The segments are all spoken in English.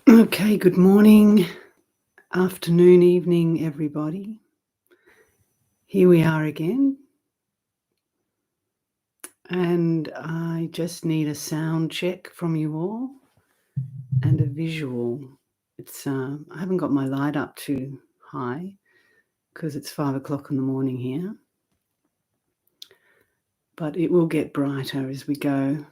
Okay, good morning, afternoon, evening, everybody. Here we are again, and I just need a sound check from you all and a visual. I haven't got my light up too high because it's 5 o'clock in the morning here, but it will get brighter as we go.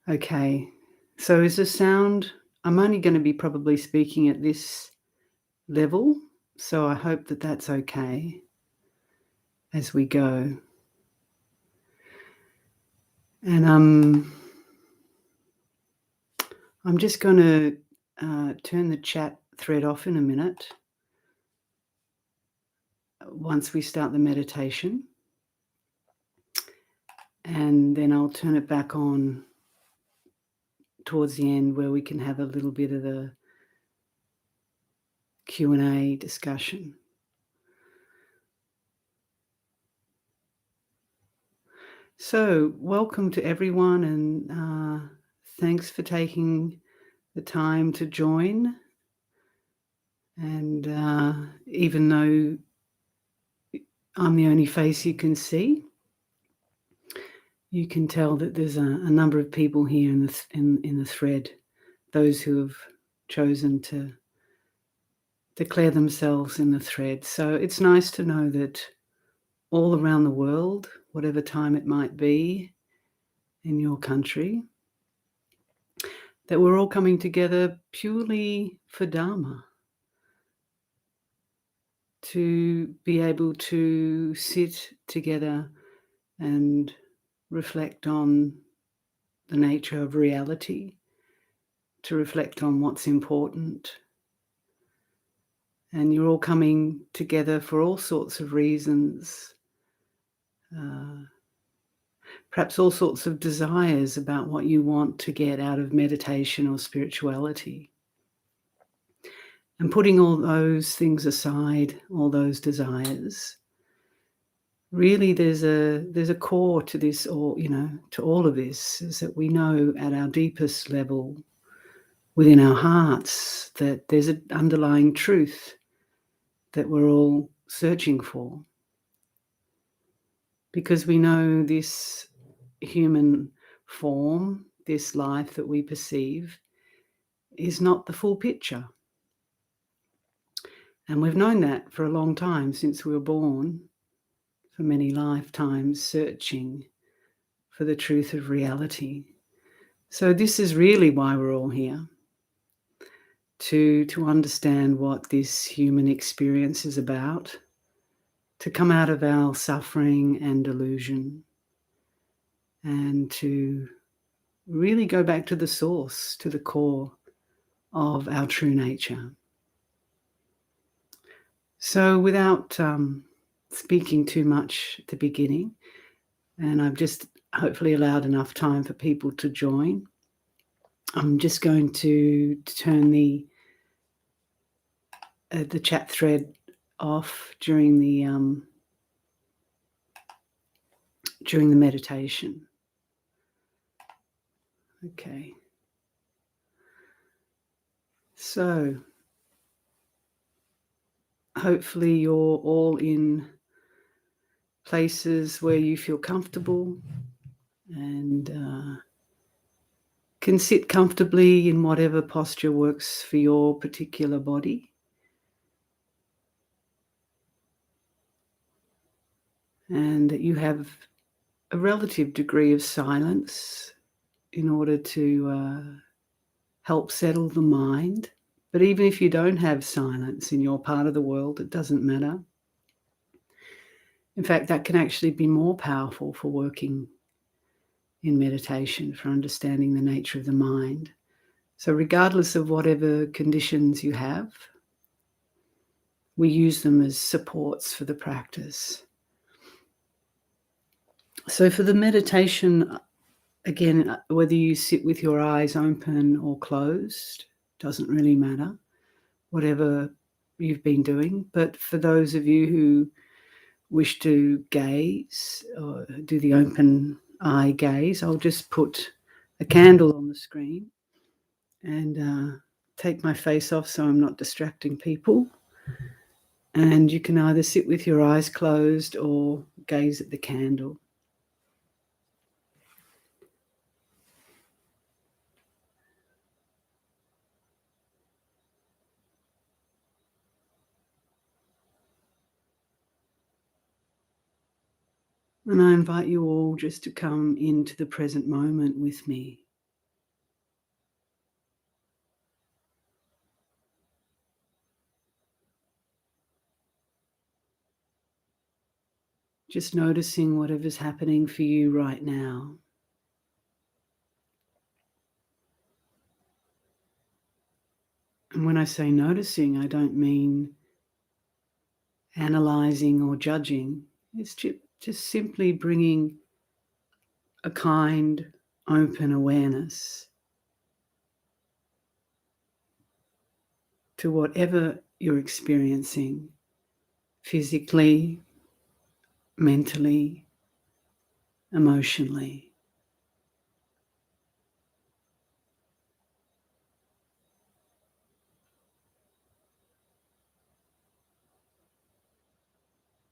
Okay, so is the sound, I'm only going to be probably speaking at this level, so I hope that that's okay as we go. And I'm just going to turn the chat thread off in a minute once we start the meditation. And then I'll turn it back on towards the end where we can have a little bit of a Q&A discussion. So welcome to everyone, and thanks for taking the time to join. And even though I'm the only face you can see, you can tell that there's a number of people here in the thread, those who have chosen to declare themselves in the thread. So it's nice to know that all around the world, whatever time it might be in your country, that we're all coming together purely for Dhamma, to be able to sit together and reflect on the nature of reality, to reflect on what's important. And you're all coming together for all sorts of reasons, perhaps all sorts of desires about what you want to get out of meditation or spirituality. And putting all those things aside, all those desires, really there's a core to this, or to all of this, is that we know at our deepest level within our hearts that there's an underlying truth that we're all searching for. Because we know this human form, this life that we perceive, is not the full picture. And we've known that for a long time, since we were born, for many lifetimes, searching for the truth of reality. So this is really why we're all here, to understand what this human experience is about, to come out of our suffering and delusion, and to really go back to the source, to the core of our true nature. So without speaking too much at the beginning, and I've just hopefully allowed enough time for people to join, I'm just going to turn the chat thread off during the meditation. Okay. So hopefully you're all in places where you feel comfortable and can sit comfortably in whatever posture works for your particular body. And that you have a relative degree of silence in order to help settle the mind. But even if you don't have silence in your part of the world, it doesn't matter. In fact, that can actually be more powerful for working in meditation, for understanding the nature of the mind. So regardless of whatever conditions you have, we use them as supports for the practice. So for the meditation, again, whether you sit with your eyes open or closed, doesn't really matter, whatever you've been doing. But for those of you who wish to gaze or do the open eye gaze, I'll just put a candle on the screen and take my face off so I'm not distracting people. And you can either sit with your eyes closed or gaze at the candle. And I invite you all just to come into the present moment with me. Just noticing whatever's happening for you right now. And when I say noticing, I don't mean analyzing or judging. It's just simply bringing a kind, open awareness to whatever you're experiencing physically, mentally, emotionally.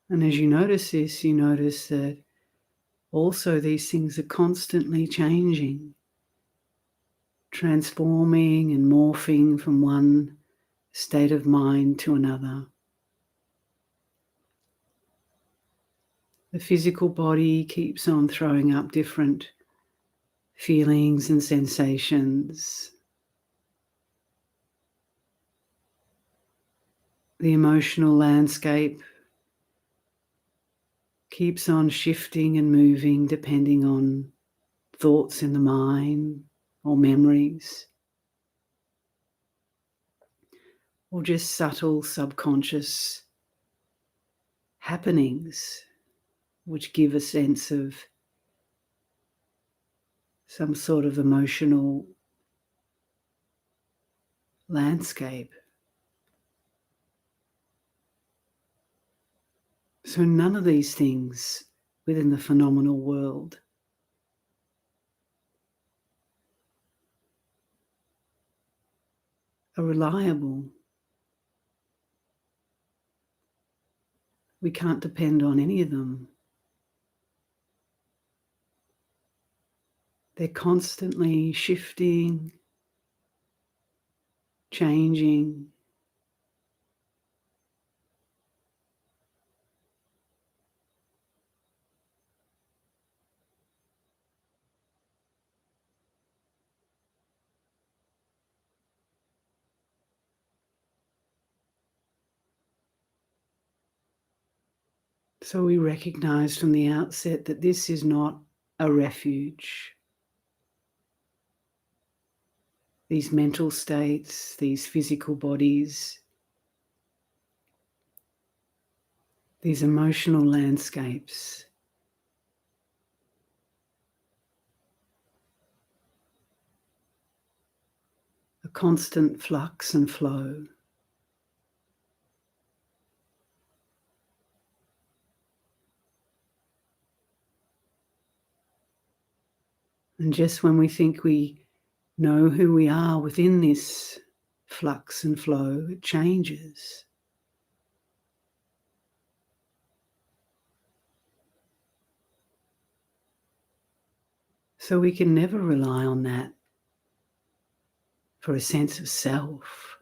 And as you notice this, you notice that also these things are constantly changing, transforming and morphing from one state of mind to another. The physical body keeps on throwing up different feelings and sensations. The emotional landscape keeps on shifting and moving depending on thoughts in the mind or memories, or just subtle subconscious happenings which give a sense of some sort of emotional landscape. So none of these things within the phenomenal world are reliable. We can't depend on any of them. They're constantly shifting, changing. So we recognize from the outset that this is not a refuge. These mental states, these physical bodies, these emotional landscapes a constant flux and flow. And just when we think we know who we are within this flux and flow, it changes. So we can never rely on that for a sense of self.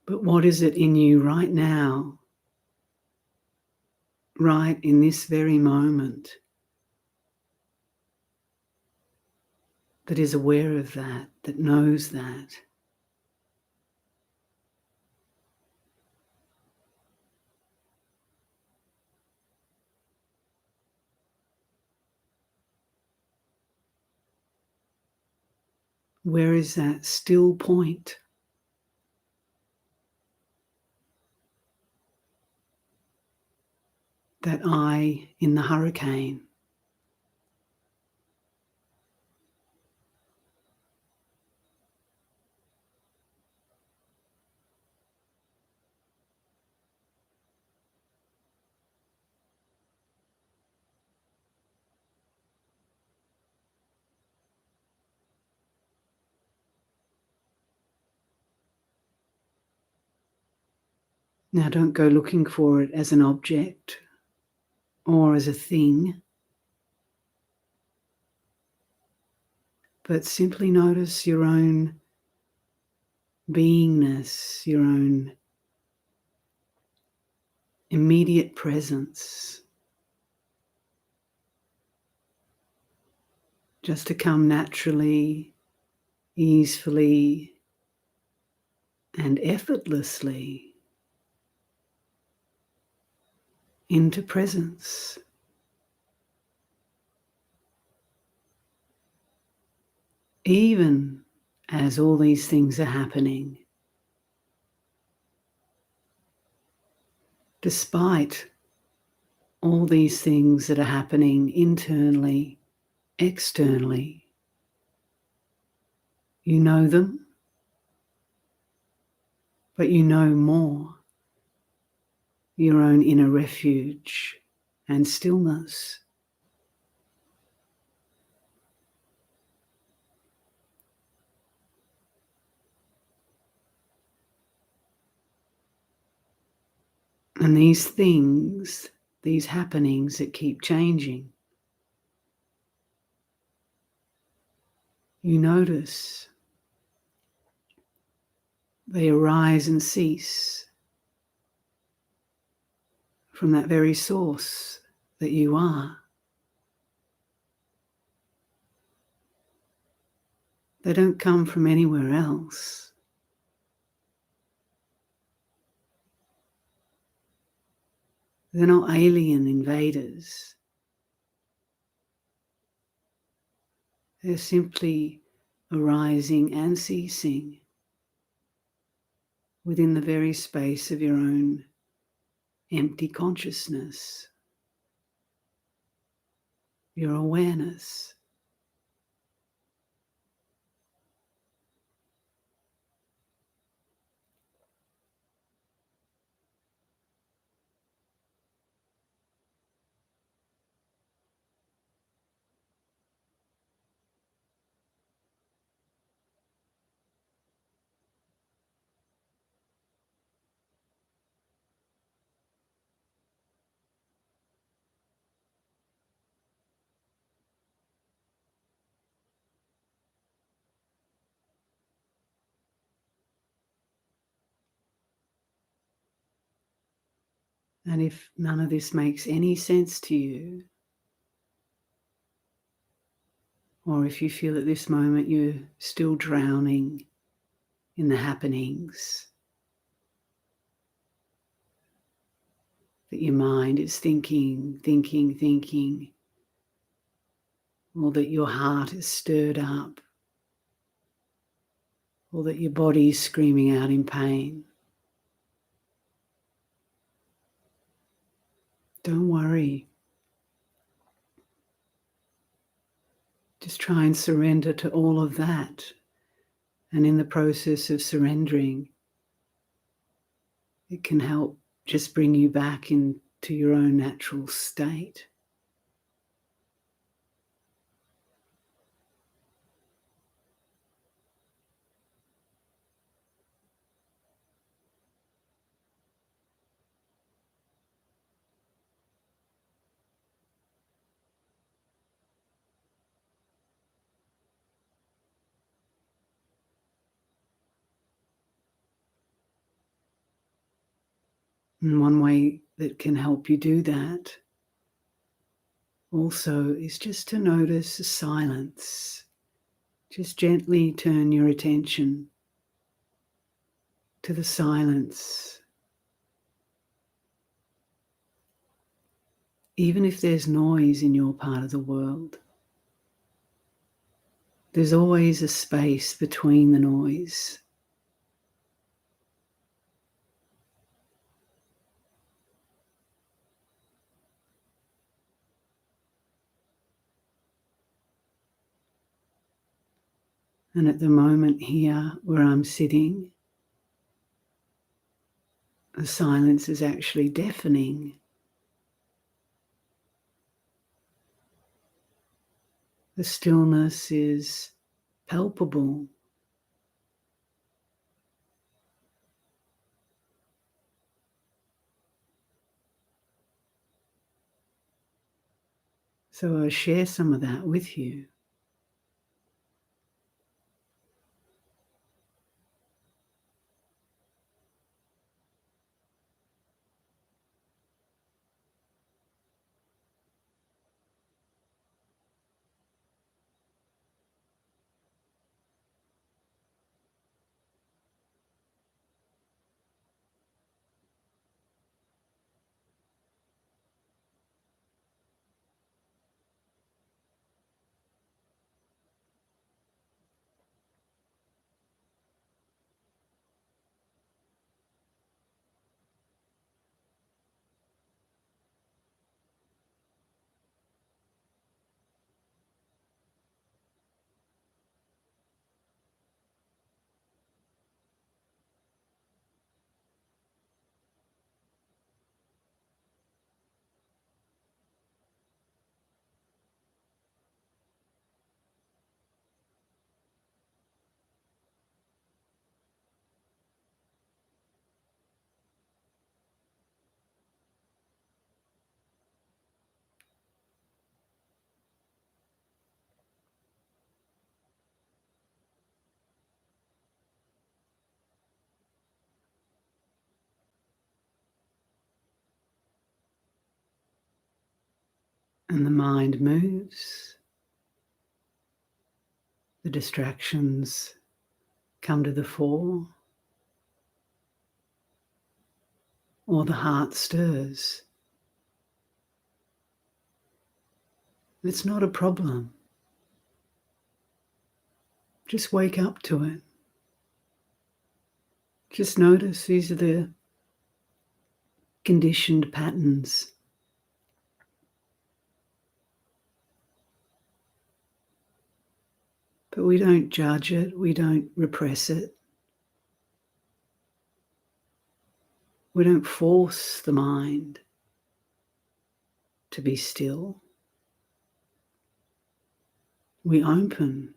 But what is it in you right now, right in this very moment, that is aware of that, that knows that? Where is that still point? That eye in the hurricane. Now don't go looking for it as an object or as a thing, but simply notice your own beingness, your own immediate presence, just to come naturally, easily, and effortlessly into presence. Even as all these things are happening, despite all these things that are happening internally, externally, you know them, but you know more your own inner refuge and stillness. And these things, these happenings that keep changing, you notice they arise and cease from that very source that you are. They don't come from anywhere else. They're not alien invaders. They're simply arising and ceasing within the very space of your own empty consciousness, your awareness. And if none of this makes any sense to you, or if you feel at this moment you're still drowning in the happenings, that your mind is thinking, or that your heart is stirred up, or that your body is screaming out in pain, don't worry. Just try and surrender to all of that. And in the process of surrendering, it can help just bring you back into your own natural state. And one way that can help you do that also is just to notice the silence. Just gently turn your attention to the silence. Even if there's noise in your part of the world, there's always a space between the noise. And at the moment here where I'm sitting, the silence is actually deafening. The stillness is palpable. So I share some of that with you. And the mind moves. The distractions come to the fore, or the heart stirs. It's not a problem. Just wake up to it. Just notice these are the conditioned patterns. But we don't judge it, we don't repress it. We don't force the mind to be still. We open,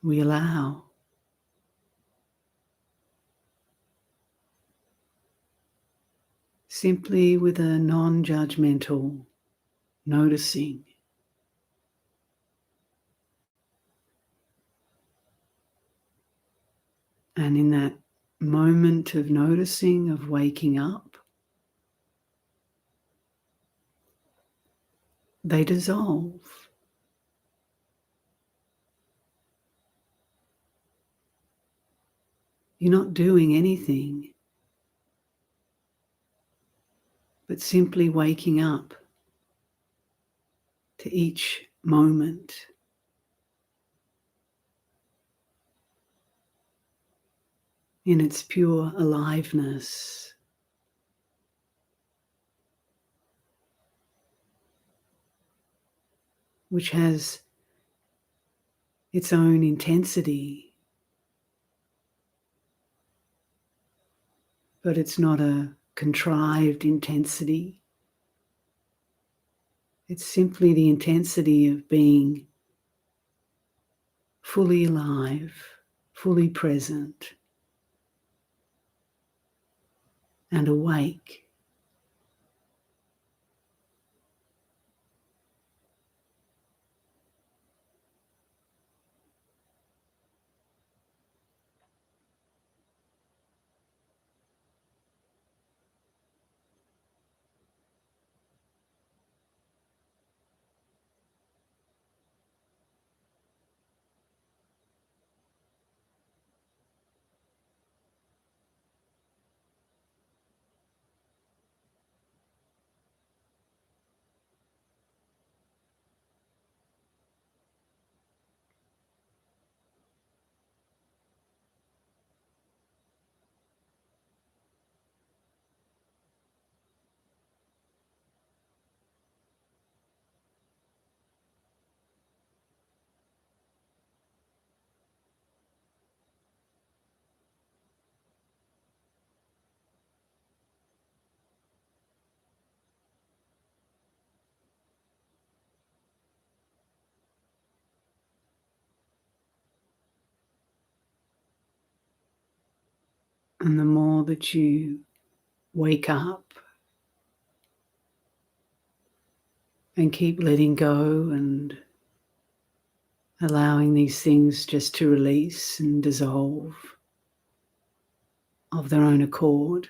we allow. Simply with a non-judgmental noticing. And in that moment of noticing, of waking up, they dissolve. You're not doing anything, but simply waking up to each moment. In its pure aliveness. Which has its own intensity, but it's not a contrived intensity. It's simply the intensity of being fully alive, fully present, and awake. And the more that you wake up and keep letting go and allowing these things just to release and dissolve of their own accord.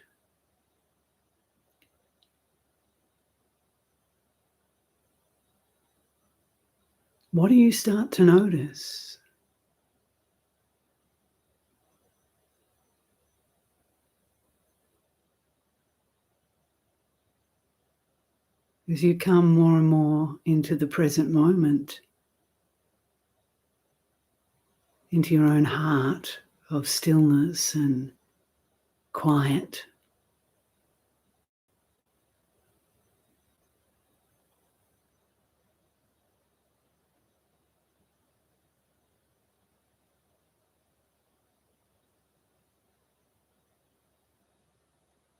What do you start to notice? As you come more and more into the present moment, into your own heart of stillness and quiet.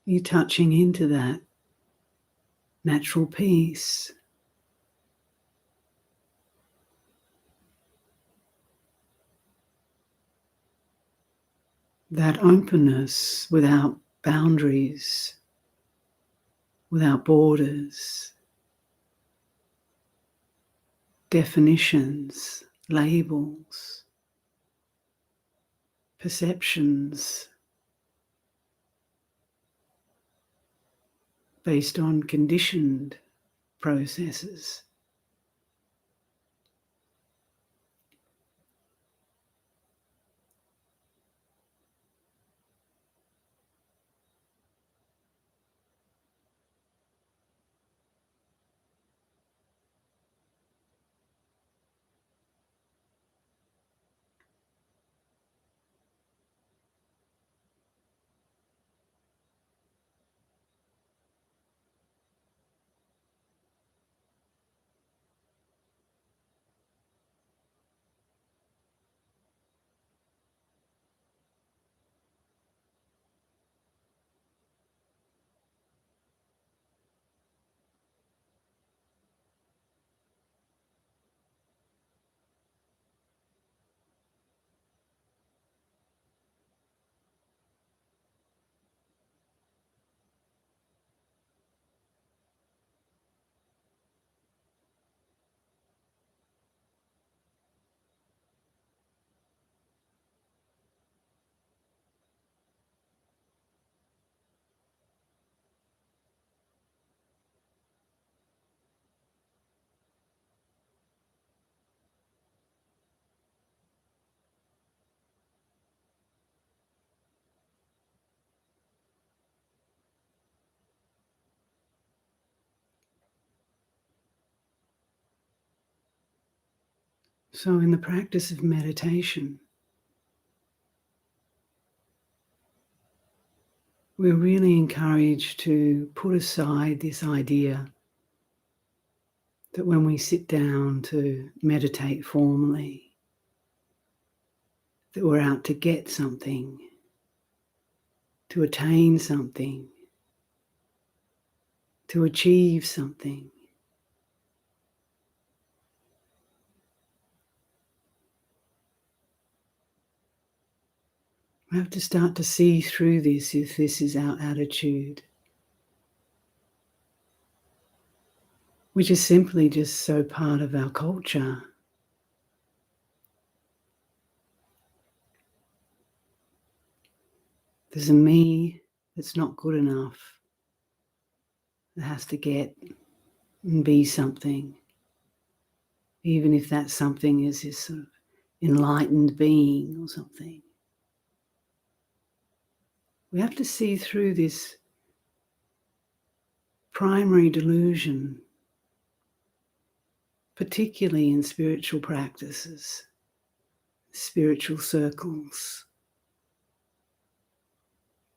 You're touching into that natural peace, that openness without boundaries, without borders, definitions, labels, perceptions based on conditioned processes. So in the practice of meditation, we're really encouraged to put aside this idea that when we sit down to meditate formally, that we're out to get something, to attain something, to achieve something. We have to start to see through this if this is our attitude, which is simply just so part of our culture. There's a me that's not good enough, that has to get and be something, even if that something is this sort of enlightened being or something. We have to see through this primary delusion, particularly in spiritual practices, spiritual circles,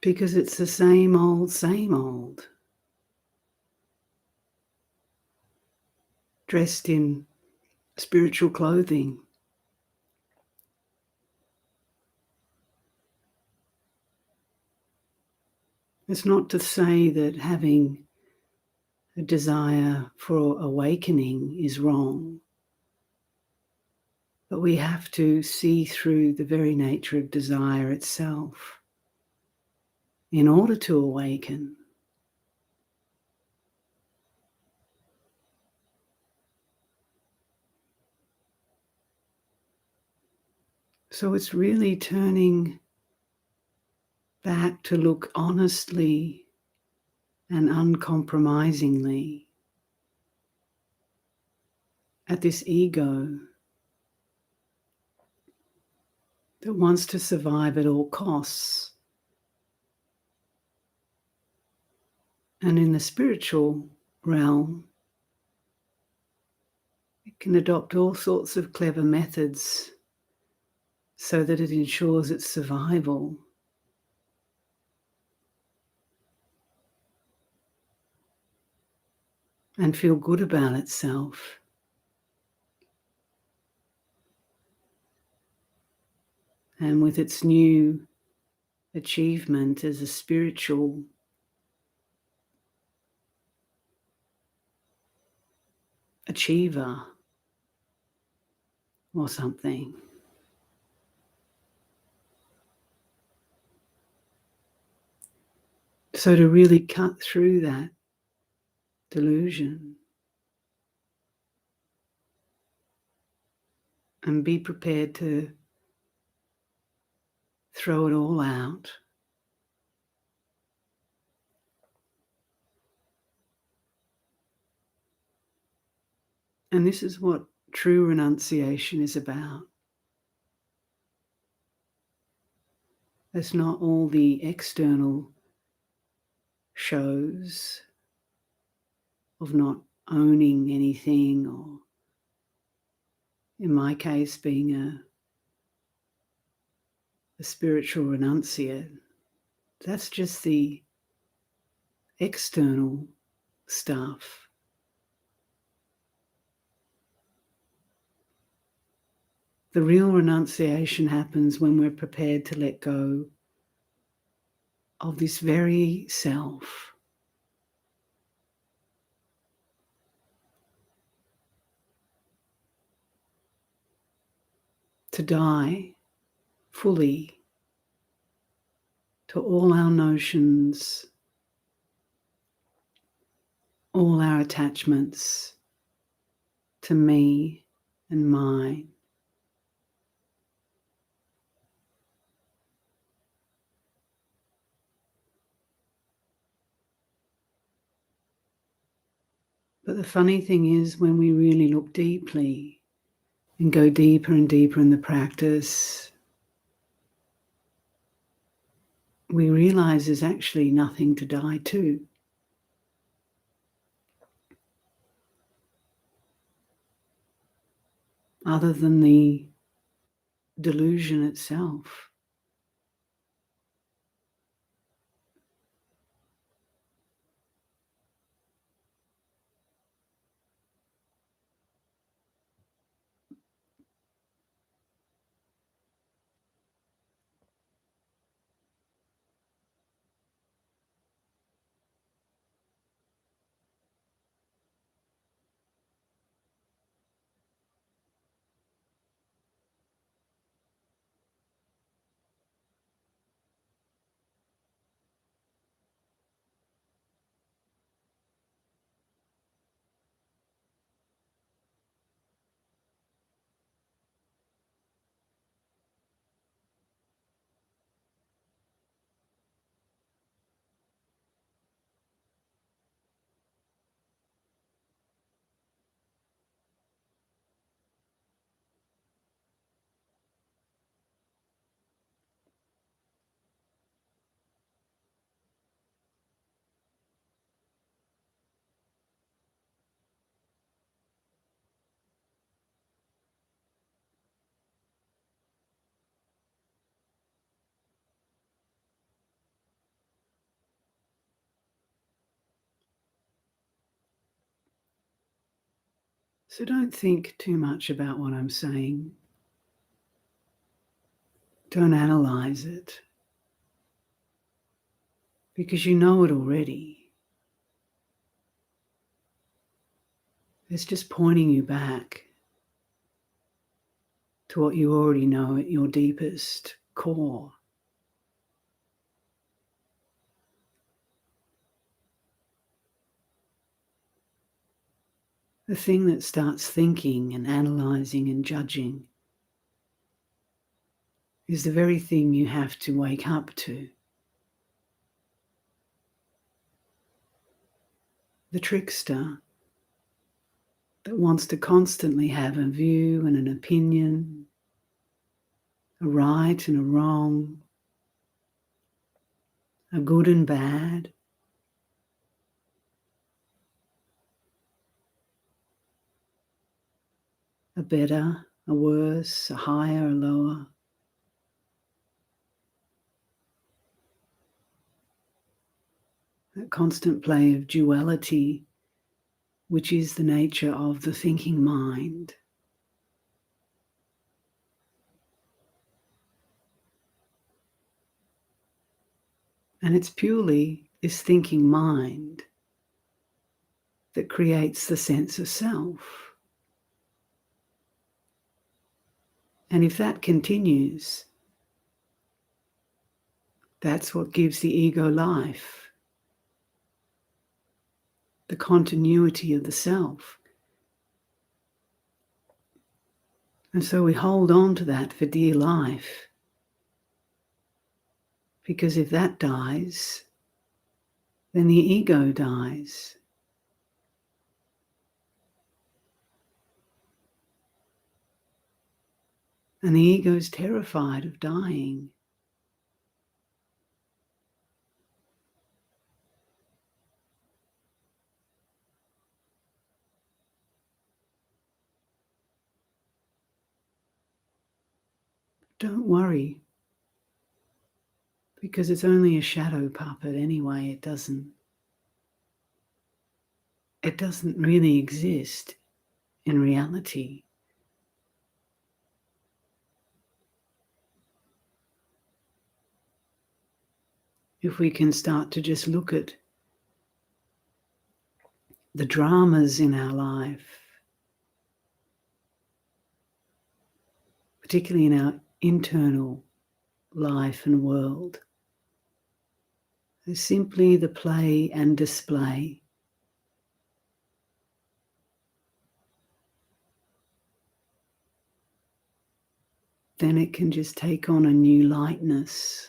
because it's the same old, dressed in spiritual clothing. It's not to say that having a desire for awakening is wrong, but we have to see through the very nature of desire itself in order to awaken. So it's really turning back to look honestly and uncompromisingly at this ego that wants to survive at all costs. And in the spiritual realm, it can adopt all sorts of clever methods so that it ensures its survival. And feel good about itself. And with its new achievement as a spiritual achiever or something. So to really cut through that delusion and be prepared to throw it all out. And this is what true renunciation is about. It's not all the external shows of not owning anything, or in my case being a spiritual renunciate. That's just the external stuff. The real renunciation happens when we're prepared to let go of this very self. To die fully to all our notions, all our attachments to me and mine. But the funny thing is, when we really look deeply and go deeper and deeper in the practice, we realize there's actually nothing to die to. Other than the delusion itself. So don't think too much about what I'm saying. Don't analyze it, because you know it already. It's just pointing you back to what you already know at your deepest core. The thing that starts thinking and analyzing and judging is the very thing you have to wake up to. The trickster that wants to constantly have a view and an opinion, a right and a wrong, a good and bad, a better, a worse, a higher, a lower. That constant play of duality, which is the nature of the thinking mind. And it's purely this thinking mind that creates the sense of self. And if that continues, that's what gives the ego life, the continuity of the self. And so we hold on to that for dear life, because if that dies, then the ego dies. And the ego is terrified of dying. Don't worry, because it's only a shadow puppet anyway. It doesn't really exist in reality. If we can start to just look at the dramas in our life, particularly in our internal life and world, as simply the play and display, then it can just take on a new lightness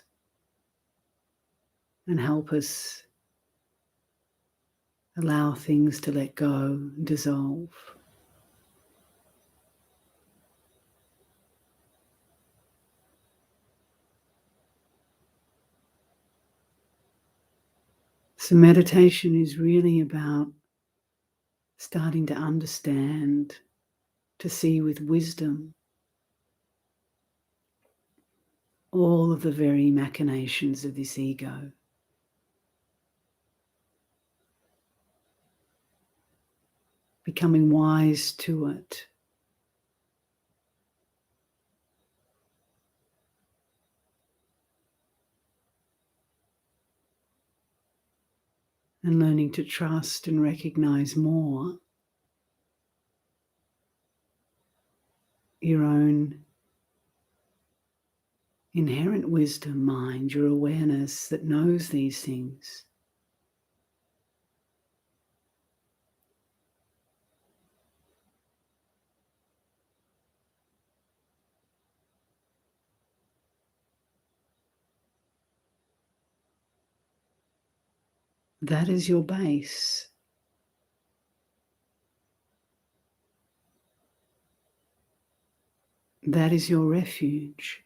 and help us allow things to let go, dissolve. So meditation is really about starting to understand, to see with wisdom all of the very machinations of this ego. Becoming wise to it. And learning to trust and recognize more your own inherent wisdom mind, your awareness that knows these things. That is your base. That is your refuge.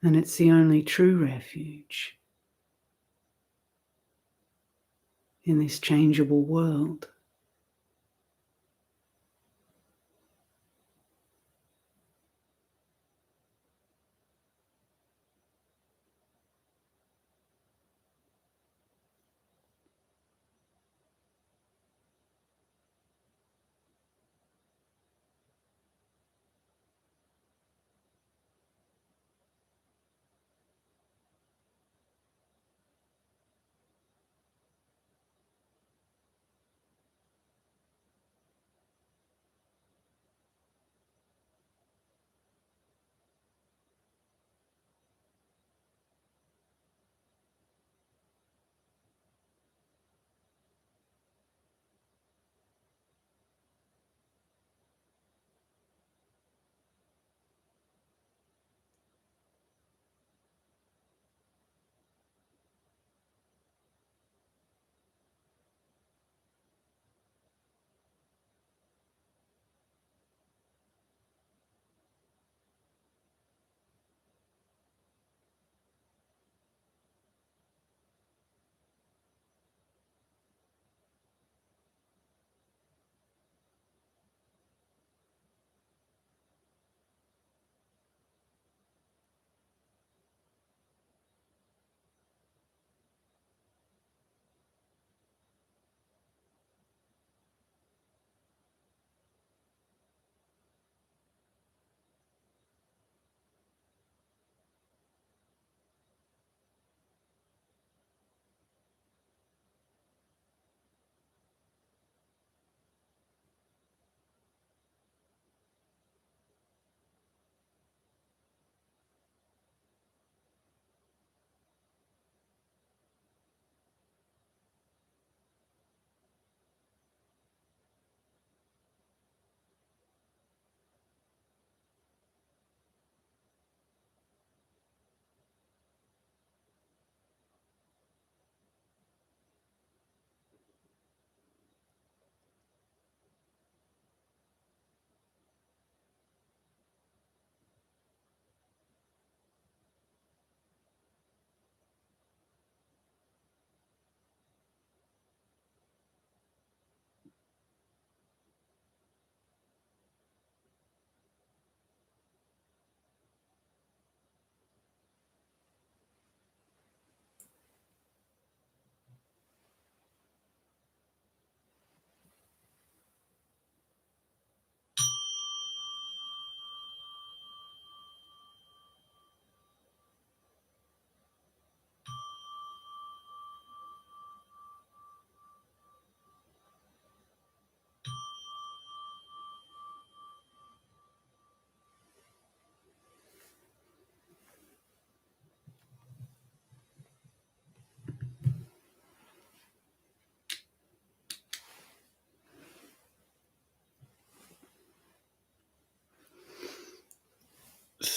And it's the only true refuge in this changeable world.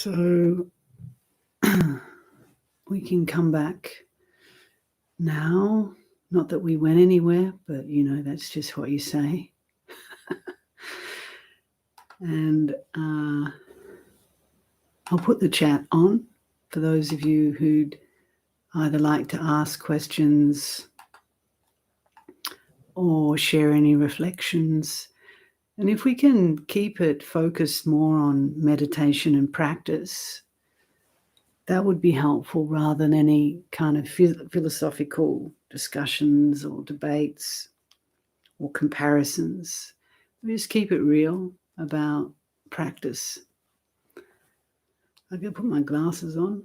So we can come back now. Not that we went anywhere, but that's just what you say. And I'll put the chat on for those of you who'd either like to ask questions or share any reflections. And if we can keep it focused more on meditation and practice, that would be helpful rather than any kind of philosophical discussions or debates or comparisons. We just keep it real about practice. I'm going to put my glasses on.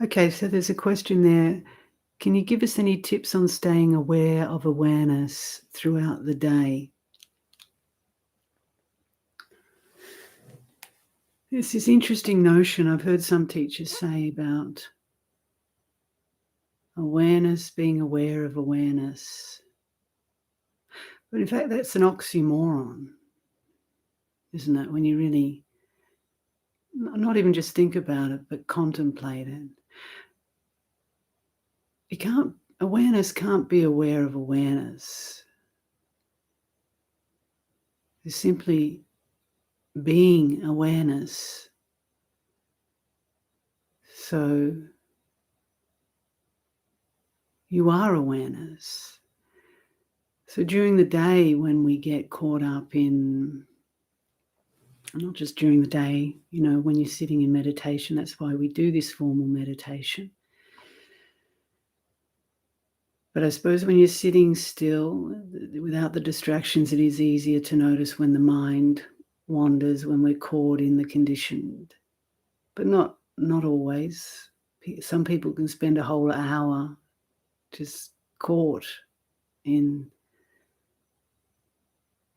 Okay, so there's a question there. Can you give us any tips on staying aware of awareness throughout the day? There's this interesting notion I've heard some teachers say about awareness, being aware of awareness. But in fact, that's an oxymoron, isn't it? When you really, not even just think about it, but contemplate it. Awareness can't be aware of awareness. It's simply being awareness. So you are awareness. So during the day when we get caught up in, not just during the day, when you're sitting in meditation, that's why we do this formal meditation. But I suppose when you're sitting still, without the distractions, it is easier to notice when the mind wanders, when we're caught in the conditioned. But not always. Some people can spend a whole hour just caught in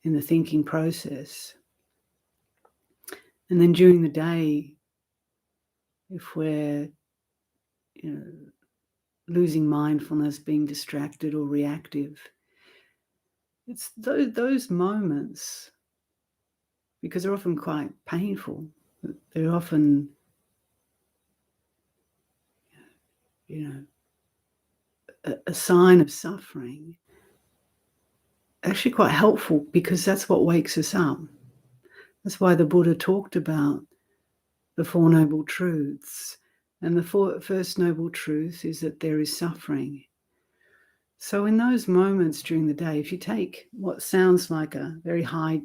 the thinking process. And then during the day, if we're losing mindfulness, being distracted or reactive, it's those moments, because they're often quite painful. They're often, a sign of suffering. Actually quite helpful, because that's what wakes us up. That's why the Buddha talked about the Four Noble Truths. And the first noble truth is that there is suffering. So in those moments during the day, if you take what sounds like a very high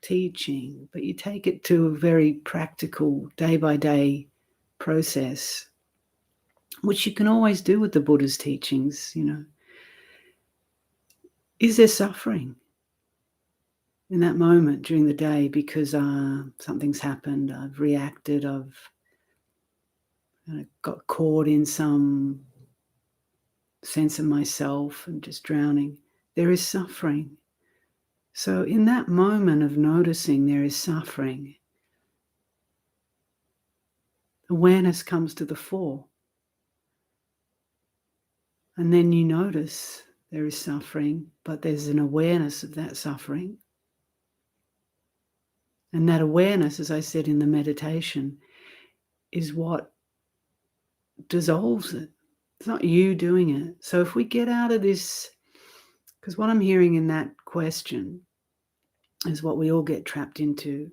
teaching, but you take it to a very practical, day-by-day process, which you can always do with the Buddha's teachings, is there suffering in that moment during the day because something's happened, I've reacted, I've got caught in some sense of myself and just drowning. There is suffering. So in that moment of noticing there is suffering, awareness comes to the fore. And then you notice there is suffering, but there's an awareness of that suffering. And that awareness, as I said in the meditation, is what dissolves it. It's not you doing it. So if we get out of this, because what I'm hearing in that question is what we all get trapped into.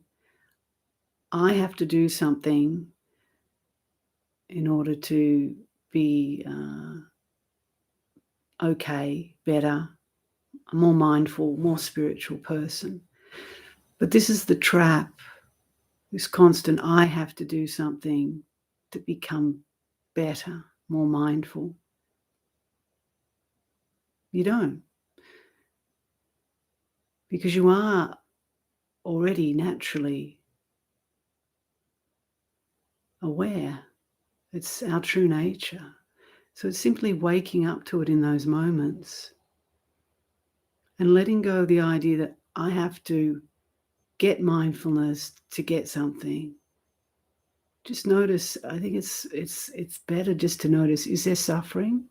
I have to do something in order to be okay, better, a more mindful, more spiritual person. But this is the trap, this constant, I have to do something to become better, more mindful. You don't. Because you are already naturally aware. It's our true nature. So it's simply waking up to it in those moments and letting go of the idea that I have to get mindfulness to get something. Just notice, I think it's better just to notice, is there suffering?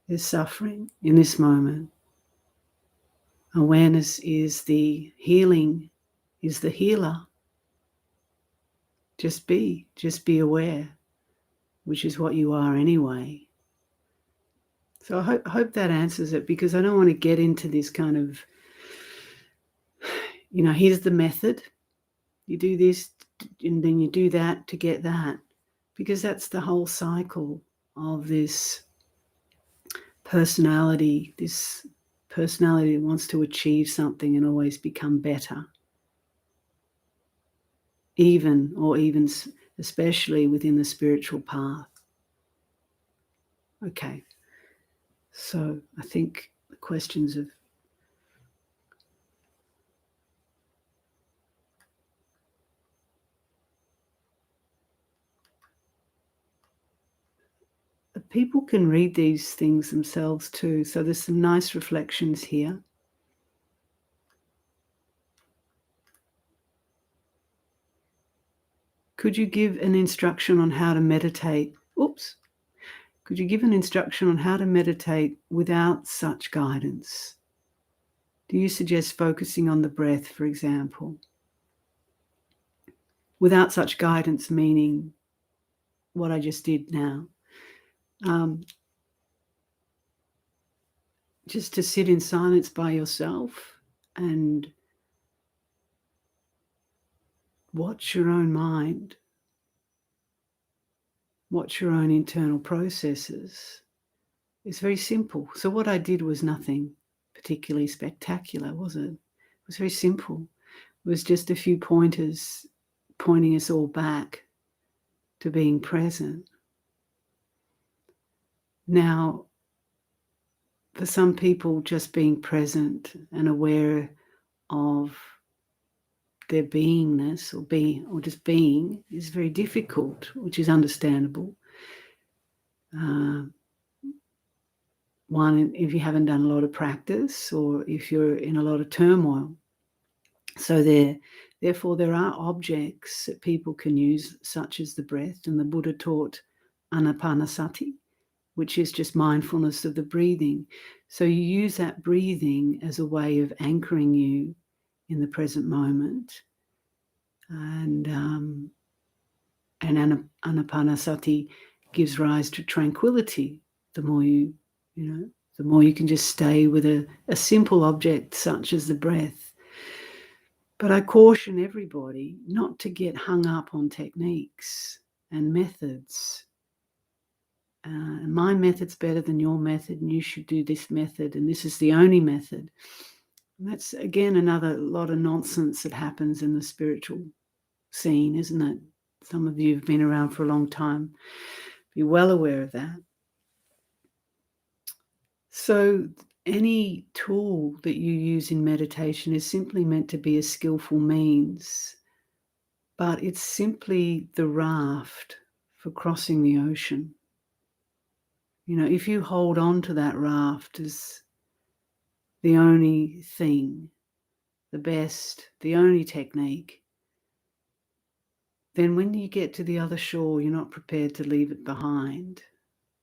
There's suffering in this moment. Awareness is the healing, is the healer. Just be aware, which is what you are anyway. So I hope that answers it, because I don't want to get into this kind of, here's the method. You do this and then you do that to get that, because that's the whole cycle of this personality that wants to achieve something and always become better, even especially within the spiritual path. Okay, so I think the questions of people can read these things themselves too. So there's some nice reflections here. Could you give an instruction on how to meditate? Could you give an instruction on how to meditate without such guidance? Do you suggest focusing on the breath, for example? Without such guidance, meaning what I just did now. Just to sit in silence by yourself and watch your own mind, watch your own internal processes. It's very simple. So what I did was nothing particularly spectacular, was it? It was very simple. It was just a few pointers pointing us all back to being present. Now, for some people, just being present and aware of their beingness or just being is very difficult, which is understandable. One, if you haven't done a lot of practice or if you're in a lot of turmoil. So therefore, there are objects that people can use, such as the breath, and the Buddha taught anapanasati, which is just mindfulness of the breathing. So you use that breathing as a way of anchoring you in the present moment. And anapanasati gives rise to tranquility. The more the more you can just stay with a simple object such as the breath. But I caution everybody not to get hung up on techniques and methods. My method's better than your method, and you should do this method, and this is the only method. And that's, again, another lot of nonsense that happens in the spiritual scene, isn't it? Some of you have been around for a long time. Be well aware of that. So any tool that you use in meditation is simply meant to be a skillful means, but it's simply the raft for crossing the ocean. If you hold on to that raft as the only thing, the best, the only technique, then when you get to the other shore, you're not prepared to leave it behind.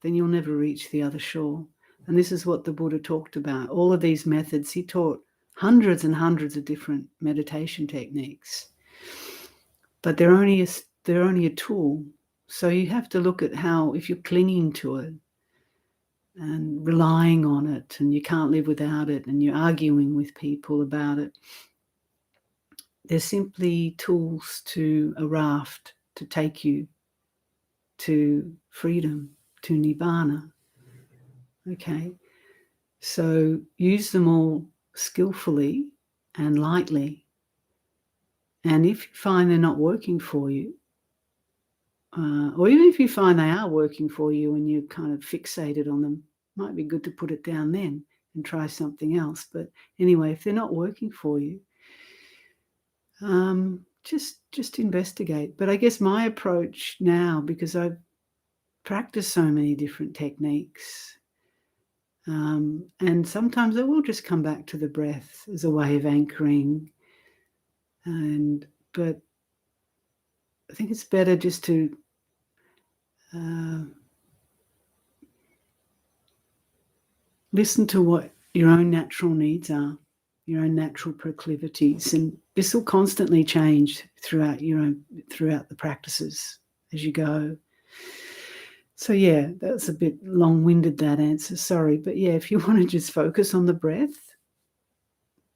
Then you'll never reach the other shore. And this is what the Buddha talked about. All of these methods, he taught hundreds and hundreds of different meditation techniques. But they're only a tool. So you have to look at how, if you're clinging to it and relying on it and you can't live without it and you're arguing with people about it, they're simply tools to a raft to take you to freedom, to nibbana. Okay, so use them all skillfully and lightly. And if you find they're not working for you, or even if you find they are working for you and you're kind of fixated on them, it might be good to put it down then and try something else. But anyway, if they're not working for you, just investigate. But I guess my approach now, because I've practiced so many different techniques, and sometimes I will just come back to the breath as a way of anchoring. But I think it's better just to listen to what your own natural needs are. your own natural proclivities, and this will constantly change throughout the practices as you go. So yeah, that's a bit long-winded, that answer, sorry, but yeah, if you want to just focus on the breath,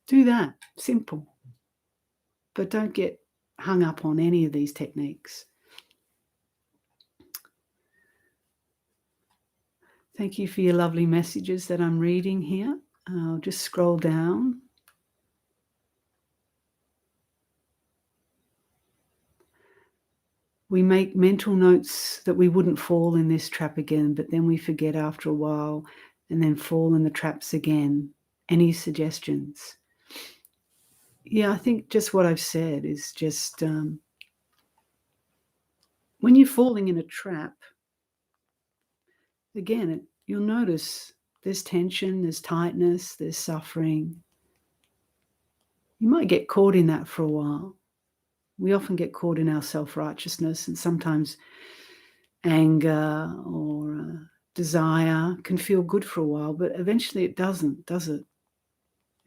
do that. Simple. But don't get hung up on any of these techniques. Thank you for your lovely messages that I'm reading here. I'll just scroll down. We make mental notes that we wouldn't fall in this trap again, but then we forget after a while and then fall in the traps again. Any suggestions? Yeah, I think just what I've said is just when you're falling in a trap, again, you'll notice there's tension, there's tightness, there's suffering. You might get caught in that for a while. We often get caught in our self-righteousness, and sometimes anger or desire can feel good for a while, but eventually it doesn't, does it?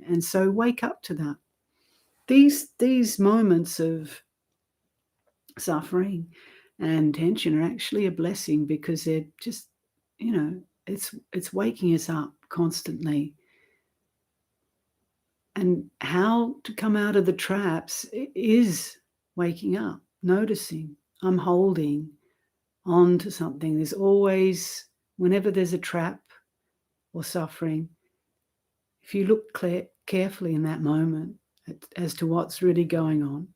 And so wake up to that. These moments of suffering and tension are actually a blessing, because they're just, it's waking us up constantly. And how to come out of the traps is waking up, noticing I'm holding on to something. There's always, whenever there's a trap or suffering, if you look carefully in that moment as to what's really going on,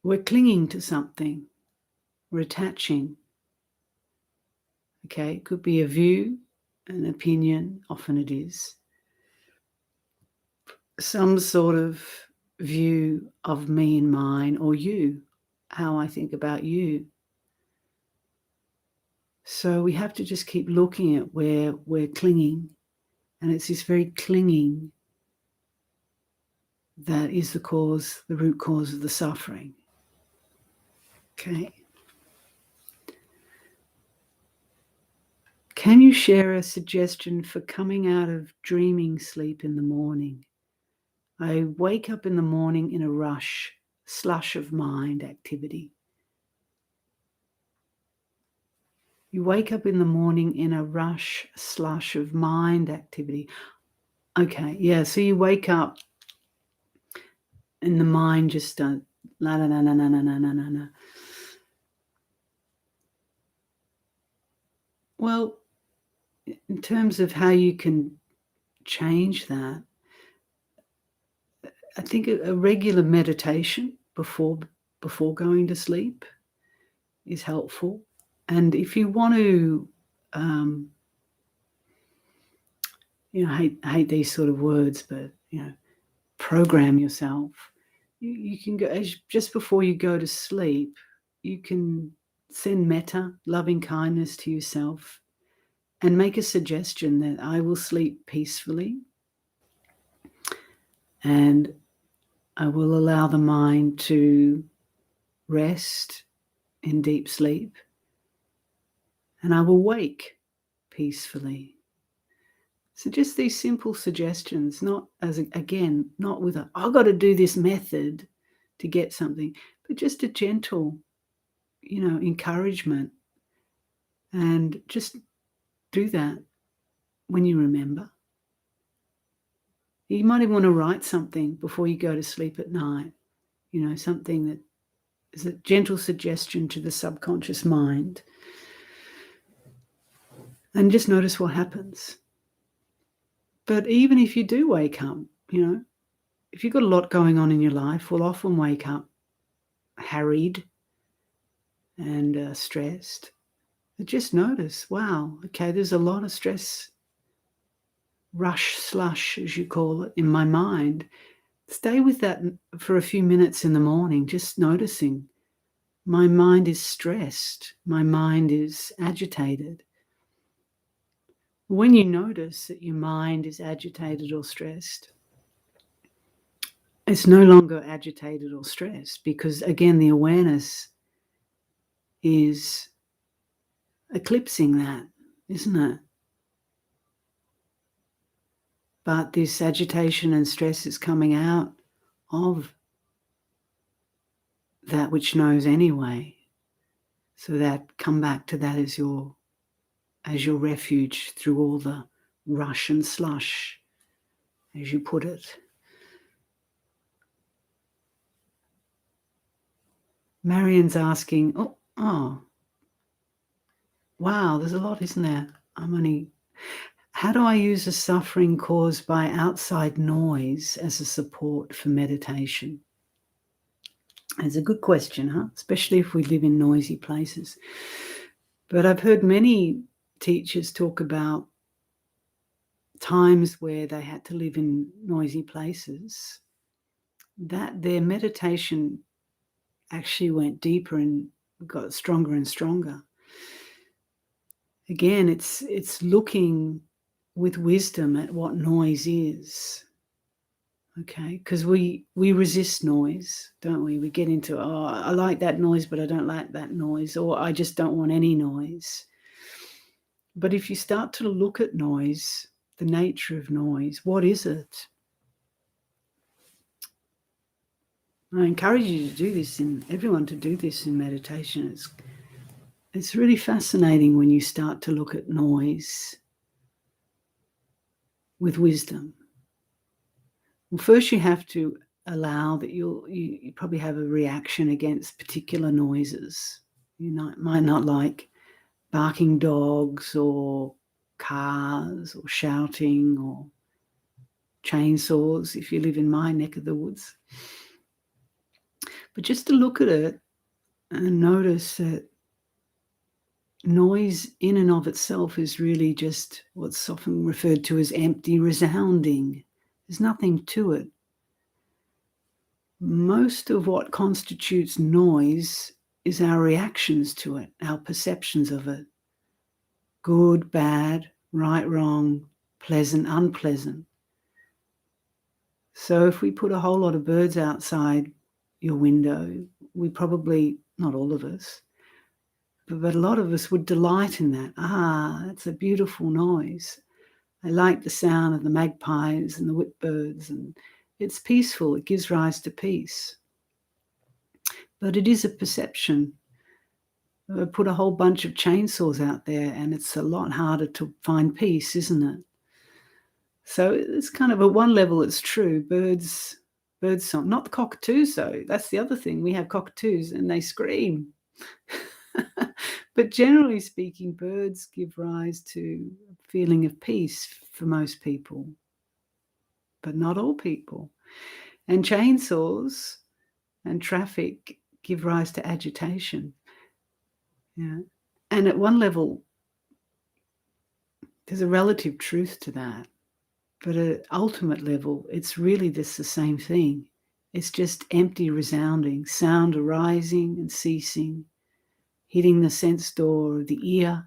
we're clinging to something, we're attaching. Okay, it could be a view, an opinion, often it is, some sort of view of me and mine, or you, how I think about you. So we have to just keep looking at where we're clinging, and it's this very clinging that is the root cause of the suffering. Okay. Can you share a suggestion for coming out of dreaming sleep in the morning? I wake up in the morning in a slush of mind activity. You wake up in the morning in a slush of mind activity. Okay, yeah, so you wake up and the mind just la la la la la la la la la. Well, in terms of how you can change that, I think a regular meditation before going to sleep is helpful. And if you want to, hate these sort of words, but program yourself. You can go just before you go to sleep. You can send metta, loving kindness to yourself, and make a suggestion that I will sleep peacefully, and I will allow the mind to rest in deep sleep, and I will wake peacefully. So just these simple suggestions, not with I've got to do this method to get something, but just a gentle, encouragement. And just do that when you remember. You might even want to write something before you go to sleep at night, something that is a gentle suggestion to the subconscious mind. And just notice what happens. But even if you do wake up, if you've got a lot going on in your life, we'll often wake up harried and stressed. But just notice, wow, okay, there's a lot of stress, slush, as you call it, in my mind. Stay with that for a few minutes in the morning, just noticing my mind is stressed, my mind is agitated. When you notice that your mind is agitated or stressed, it's no longer agitated or stressed, because again, the awareness is eclipsing that, isn't it? But this agitation and stress is coming out of that which knows anyway. So that come back to that as your refuge through all the rush and slush, as you put it. Marion's asking, oh, wow, there's a lot, isn't there? How do I use the suffering caused by outside noise as a support for meditation? It's a good question, huh? Especially if we live in noisy places. But I've heard many teachers talk about times where they had to live in noisy places, that their meditation actually went deeper and got stronger and stronger. Again, it's looking with wisdom at what noise is. Okay, because we resist noise, don't we? We get into, I like that noise, but I don't like that noise, or I just don't want any noise. But if you start to look at noise, the nature of noise, what is it? I encourage you to do this, everyone to do this in meditation. It's really fascinating when you start to look at noise with wisdom. Well, first you have to allow that you probably have a reaction against particular noises. You might not like barking dogs or cars or shouting or chainsaws if you live in my neck of the woods. But just to look at it and notice that noise in and of itself is really just what's often referred to as empty resounding. There's nothing to it. Most of what constitutes noise is our reactions to it, our perceptions of it. Good, bad, right, wrong, pleasant, unpleasant. So if we put a whole lot of birds outside your window, we probably, not all of us, but a lot of us would delight in that. That's a beautiful noise. I like the sound of the magpies and the whipbirds, and it's peaceful. It gives rise to peace. But it is a perception. Put a whole bunch of chainsaws out there and it's a lot harder to find peace, isn't it? So it's kind of at one level it's true. Birds song, not the cockatoos though. That's the other thing. We have cockatoos and they scream. But generally speaking, birds give rise to a feeling of peace for most people, but not all people. And chainsaws and traffic give rise to agitation. Yeah. And at one level, there's a relative truth to that. But at an ultimate level, it's really the same thing. It's just empty resounding, sound arising and ceasing, hitting the sense door of the ear.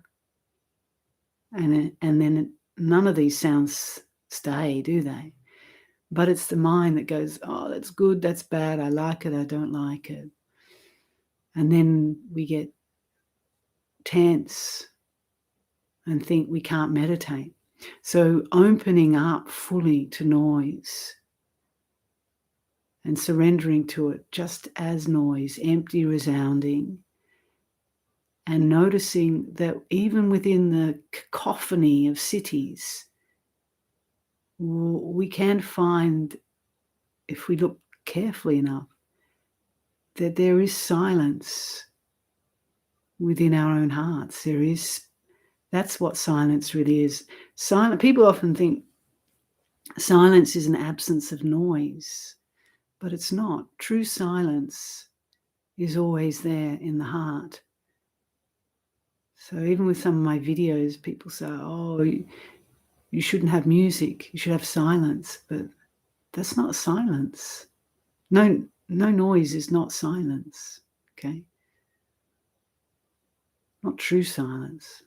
And then none of these sounds stay, do they? But it's the mind that goes, oh, that's good, that's bad, I like it, I don't like it. And then we get tense and think we can't meditate. So opening up fully to noise and surrendering to it just as noise, empty, resounding, and noticing that even within the cacophony of cities, we can find, if we look carefully enough, that there is silence within our own hearts. That's what silence really is. People often think silence is an absence of noise, but it's not. True silence is always there in the heart. So even with some of my videos, people say, oh, you shouldn't have music, you should have silence, but that's not silence. No noise is not silence, okay? Not true silence.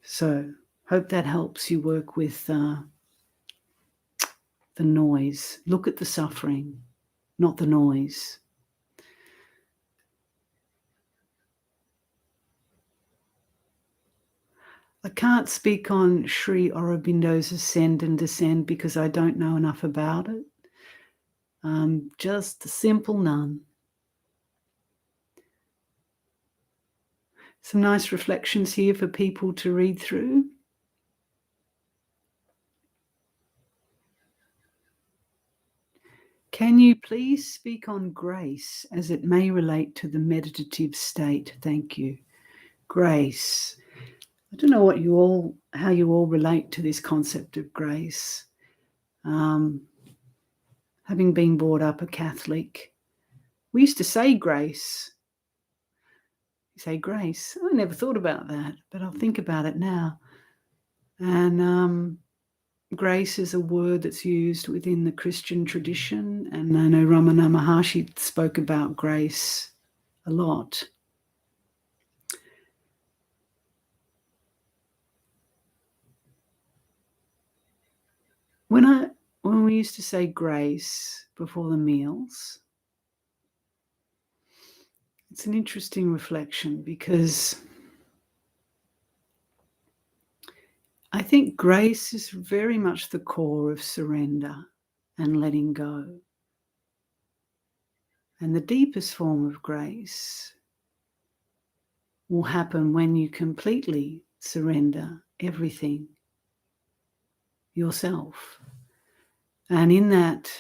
So hope that helps you work with the noise. Look at the suffering, not the noise. I can't speak on Sri Aurobindo's ascend and descend because I don't know enough about it. Just a simple nun. Some nice reflections here for people to read through. Can you please speak on grace as it may relate to the meditative state? Thank you. Grace. I don't know how you all relate to this concept of grace. Having been brought up a Catholic, we used to say grace. You say grace. I never thought about that, but I'll think about it now. And grace is a word that's used within the Christian tradition, and I know Ramana Maharshi spoke about grace a lot. When we used to say grace before the meals, it's an interesting reflection because I think grace is very much the core of surrender and letting go. And the deepest form of grace will happen when you completely surrender everything yourself. And in that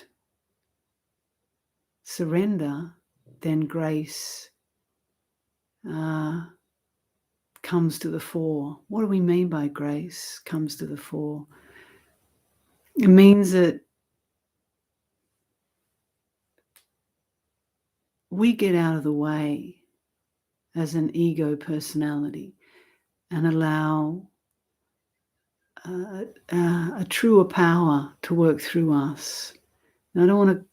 surrender, then grace comes to the fore. What do we mean by grace comes to the fore? It means that we get out of the way as an ego personality and allow a truer power to work through us. And I don't want to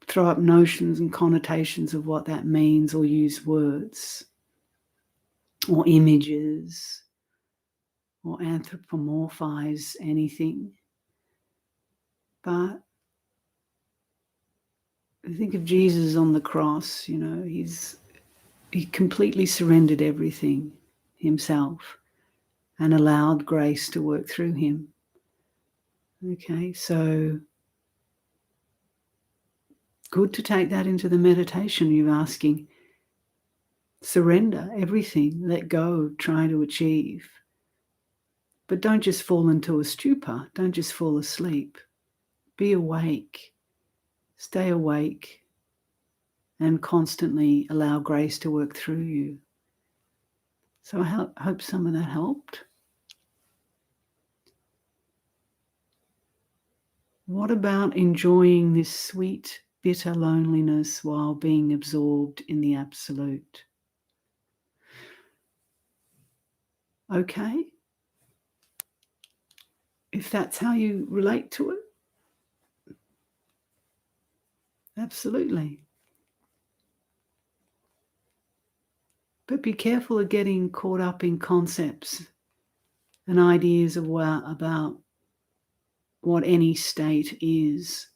throw up notions and connotations of what that means or use words or images or anthropomorphize anything. But think of Jesus on the cross, he completely surrendered everything himself and allowed grace to work through him. Okay, so good to take that into the meditation. You're asking, surrender everything, let go, try to achieve. But don't just fall into a stupor. Don't just fall asleep. Be awake. Stay awake and constantly allow grace to work through you. So I hope some of that helped. What about enjoying this sweet, bitter loneliness while being absorbed in the absolute? Okay. If that's how you relate to it, absolutely. But be careful of getting caught up in concepts and ideas about what any state is,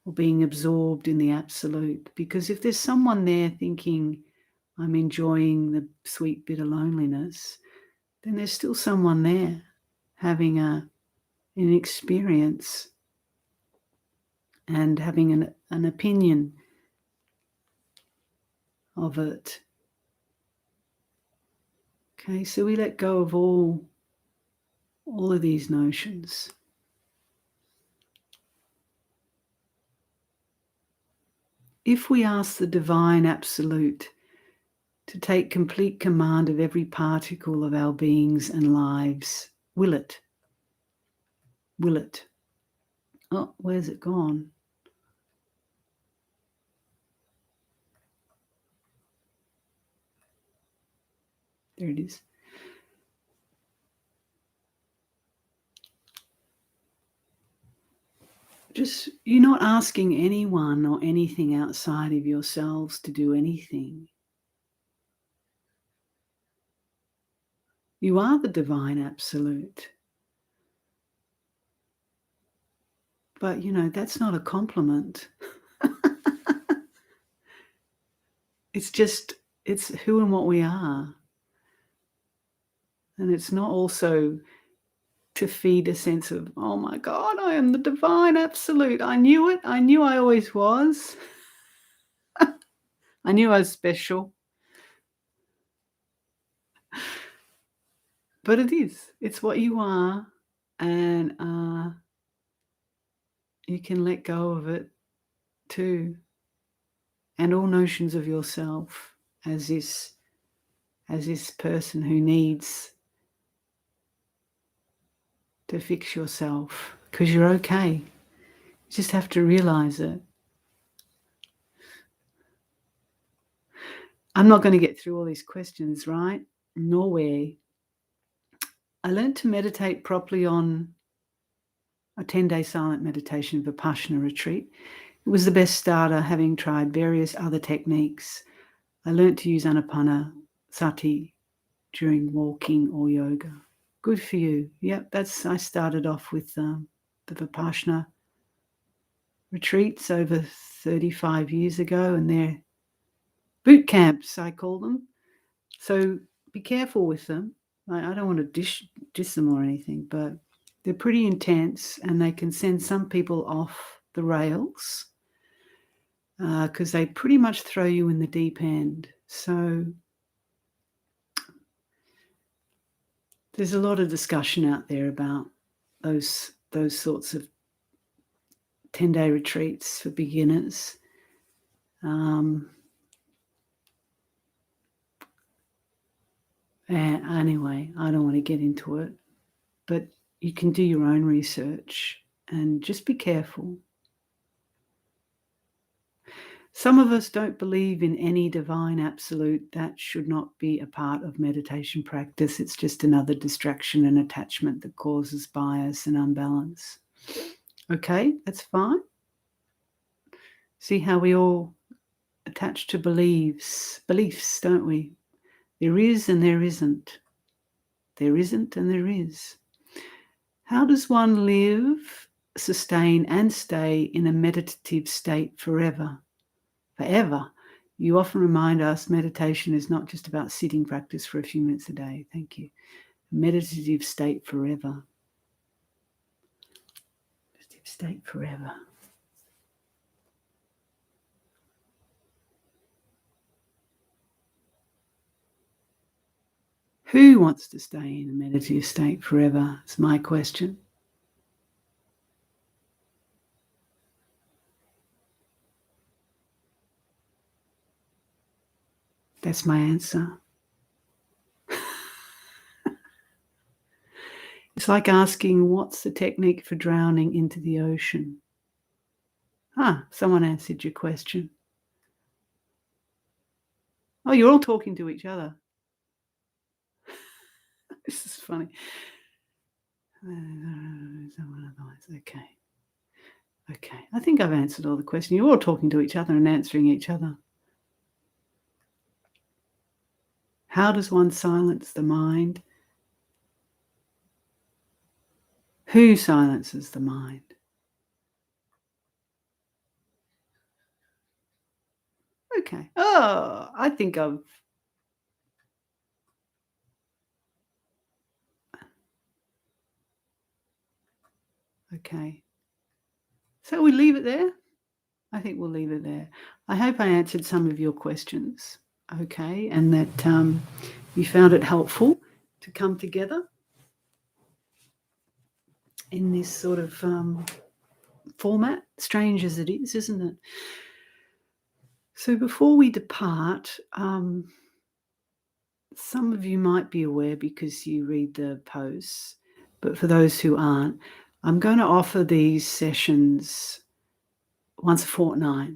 or being absorbed in the absolute. Because if there's someone there thinking, I'm enjoying the sweet bitter loneliness, then there's still someone there having an experience and having an opinion of it. Okay, so we let go of all of these notions. If we ask the divine absolute to take complete command of every particle of our beings and lives, will it? Will it? Oh, where's it gone? There it is. Just, you're not asking anyone or anything outside of yourselves to do anything. You are the divine absolute. But, that's not a compliment. It's who and what we are. And it's not also to feed a sense of, oh my God, I am the divine absolute. I knew it. I knew I always was. I knew I was special. But it is. It's what you are. And you can let go of it too. And all notions of yourself as this person who needs to fix yourself, because you're okay. You just have to realize it. I'm not going to get through all these questions, right? Norway. I learned to meditate properly on a 10-day silent meditation Vipassana retreat. It was the best starter, having tried various other techniques. I learned to use Anapanasati during walking or yoga. Good for you. Yep, I started off with the Vipassana retreats over 35 years ago, and they're boot camps, I call them. So be careful with them. I don't want to diss them or anything, but they're pretty intense, and they can send some people off the rails because they pretty much throw you in the deep end. So there's a lot of discussion out there about those sorts of 10-day retreats for beginners. Anyway, I don't want to get into it, but you can do your own research and just be careful. Some of us don't believe in any divine absolute. That should not be a part of meditation practice. It's just another distraction and attachment that causes bias and unbalance. Okay, that's fine. See how we all attach to beliefs, don't we? There is and there isn't. There isn't and there is. How does one live, sustain, and stay in a meditative state forever? Forever. You often remind us meditation is not just about sitting practice for a few minutes a day. Thank you. Meditative state forever. Meditative state forever. Who wants to stay in a meditative state forever? It's my question. That's my answer. It's like asking, what's the technique for drowning into the ocean? Someone answered your question. Oh, you're all talking to each other. This is funny. Okay. I think I've answered all the questions. You're all talking to each other and answering each other. How does one silence the mind? Who silences the mind? Okay. Oh, I think I've... Okay. So we leave it there? I think we'll leave it there. I hope I answered some of your questions, okay, and that you found it helpful to come together in this sort of format, strange as it is, isn't it? So before we depart, some of you might be aware because you read the posts, but for those who aren't, I'm going to offer these sessions once a fortnight,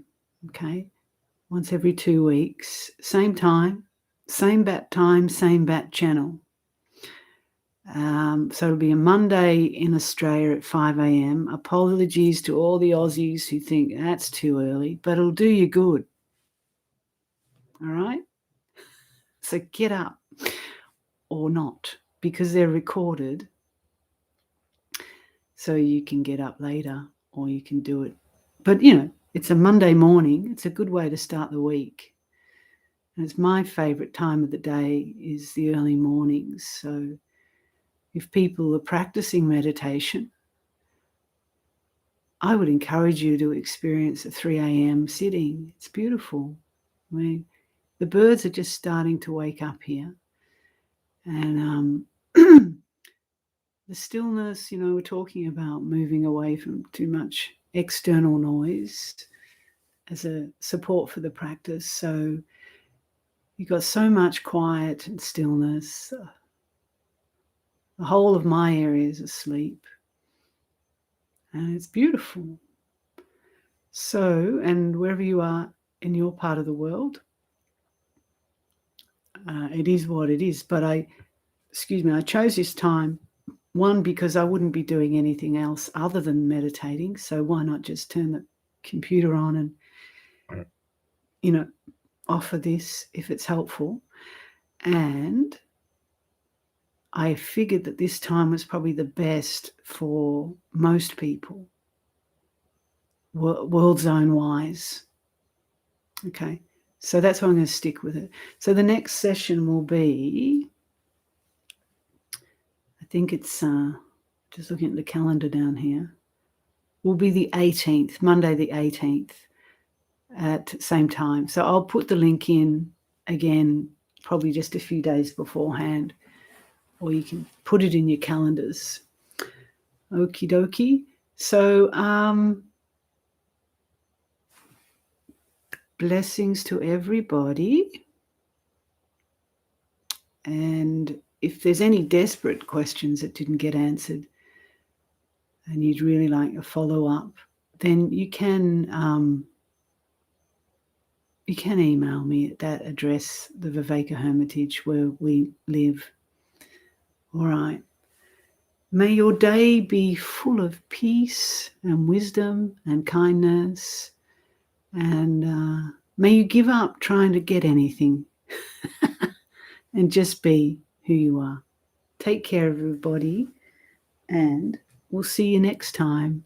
okay? Once every 2 weeks, same time, same bat time, same bat channel. So it'll be a Monday in Australia at 5 a.m. Apologies to all the Aussies who think that's too early, but it'll do you good. All right? So get up or not, because they're recorded. So you can get up later or you can do it. But, it's a Monday morning. It's a good way to start the week. And it's my favourite time of the day is the early mornings. So if people are practicing meditation, I would encourage you to experience a 3 a.m. sitting. It's beautiful. I mean, the birds are just starting to wake up here. And the stillness, we're talking about moving away from too much external noise as a support for the practice. So you've got so much quiet and stillness. The whole of my area is asleep. And it's beautiful. So, and wherever you are in your part of the world, it is what it is. But I chose this time, one, because I wouldn't be doing anything else other than meditating. So why not just turn the computer on and, offer this if it's helpful. And I figured that this time was probably the best for most people, world zone wise. Okay, so that's why I'm going to stick with it. So the next session will be, I think it's, just looking at the calendar down here, will be the 18th, Monday the 18th at same time. So I'll put the link in again, probably just a few days beforehand, or you can put it in your calendars. Okie dokie. So blessings to everybody. And if there's any desperate questions that didn't get answered and you'd really like a follow-up, then you can email me at that address, the Viveka Hermitage, where we live. All right. May your day be full of peace and wisdom and kindness, and may you give up trying to get anything and just be who you are. Take care of everybody, and we'll see you next time.